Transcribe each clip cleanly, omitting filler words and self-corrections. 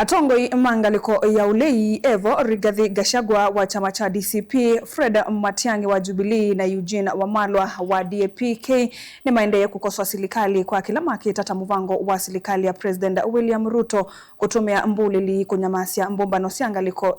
Atongoi Ngaliko ya Ulei, Evo Rigathi Gachagua wa chama cha DCP, Fred Matiang'i wa Jubilee na Eugene Wamalwa wa DAP-K Nimaendeea kukosoa Silikali kwa kila makitata Muvango wa Silikali ya President William Ruto kutumia Mbulili, Kunyamasya, Mbumbano Ngaliko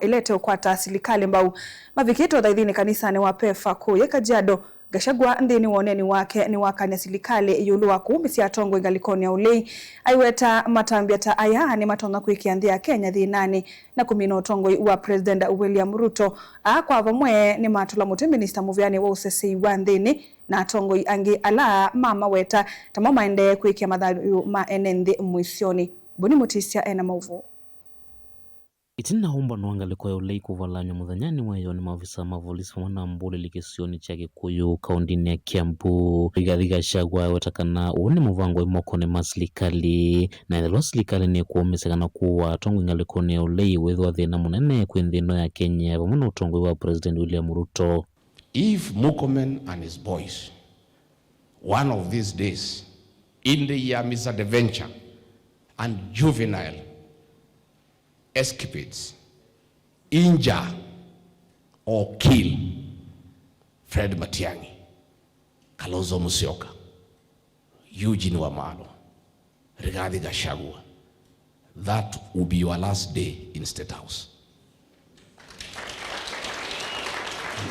Iteukwata Silikali Mbau mavikito dhaidhini kanisani wa pefa kuye Kajiado. Gachagua ndini woneni wake ni wakanya Silikali yulua kuumisi Atongoi Ngaliko ya Ulei aiweta matambiata ayani matonga kuikiandia Kenya dhinani na kumino Atongoi wa President William Ruto kwa vamwe ni matula muti Minister Muviani wa usesi wa ndini na Atongoi angi ala Maweta Nimaendeea kuikia madharu maenende mwisioni buni mutisya ena mauvu. Itina humba Ngaliko ya Ulei kuvalanywa muthanyani wayo ni maafisa mavolisi wana Mbulili kisioni cha Gikuyu kaundini ya Kiambu. Rigathi Gachagua wetakana uone Muvango imokone masilikali na ithelo Silikali ni kuomesekana kuwa Atongoi Ngaliko ya Ulei wethwa thina munene kwinthino ya Kenya pamoja Atongoi wa President William Ruto. If Murkomen and his boys one of these days in the year misadventure and juvenile escapades injure or kill Fred Matiang'i, Kalonzo Musyoka, Eugene Wamalwa, Rigathi Gachagua, that will be your last day in State House.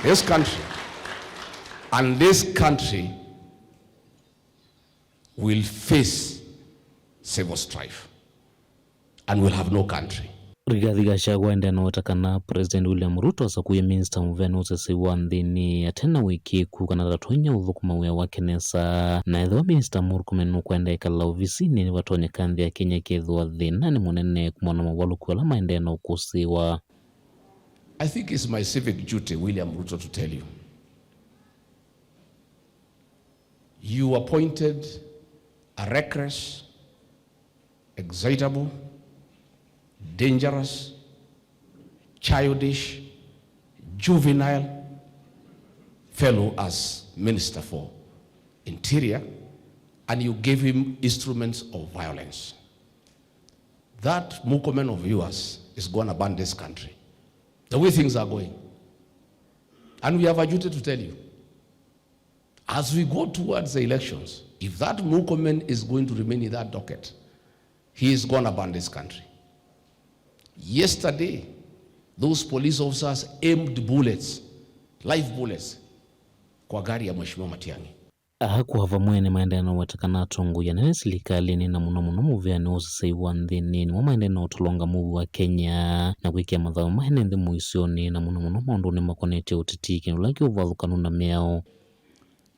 This country will face civil strife and will have no country. Rigathi Gachagua ndena watakana President William Ruto sakuye Minister Muviani usesi wa ndini atena wiki kukana tatonya uthukuma wea wakenesa na edho Minister Murkomen kwenda ikala ofisini ni watonya kandi ya Kenya kethwa thina ni munene kumwana mawalu kuala maendeea na ukusiwa. I think it's my civic duty, William Ruto, to tell you. You appointed a reckless, excitable, dangerous, childish, juvenile fellow as Minister for Interior, and you gave him instruments of violence. That Murkomen of yours is going to ban this country, the way things are going. And we have a duty to tell you, as we go towards the elections, if that Murkomen is going to remain in that docket, he is going to ban this country. Yesterday, those police officers aimed bullets, live bullets, kwa gari ya Mheshimiwa Matiang'i. Kwa vamwe Nimaendeea na watakana Atongoi ya Silikali ni na muno Muviani usesi wa ndini ni Nimaendeea na utulonga muvu wa Kenya na kuikia madhao mahenende muisioni na muno maundu ni makonete utitiki nulaki uvalu kanuna miao.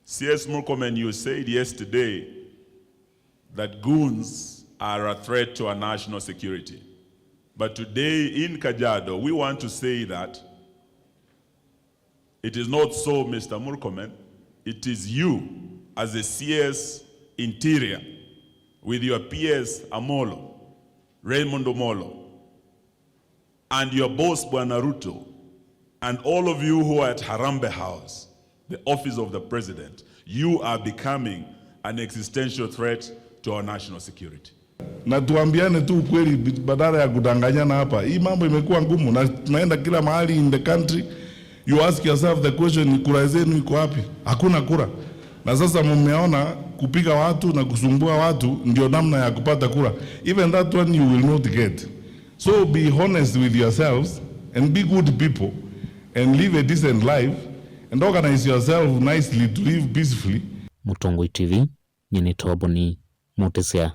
CS Murkomen, you said yesterday that goons are a threat to our national security. But today in Kajiado, we want to say that it is not so, Mr. Murkomen. It is you, as a CS Interior, with your PS Omollo, Raymond Omollo, and your boss, Bwana Ruto, and all of you who are at Harambee House, the office of the president, you are becoming an existential threat to our national security. Na tuambiane tu ukweli badala ya kudanganyana hapa. Hii mambo imekuwa ngumu na tunaenda kila mahali in the country. You ask yourself the question, kura zenu iko wapi? Hakuna kura. Na sasa mmeona kupiga watu na kusumbua watu ndio namna ya kupata kura. Even that one you will not get. So be honest with yourselves and be good people and live a decent life and organize yourself nicely to live peacefully. Atongoi TV, nyini toboni, mutesea.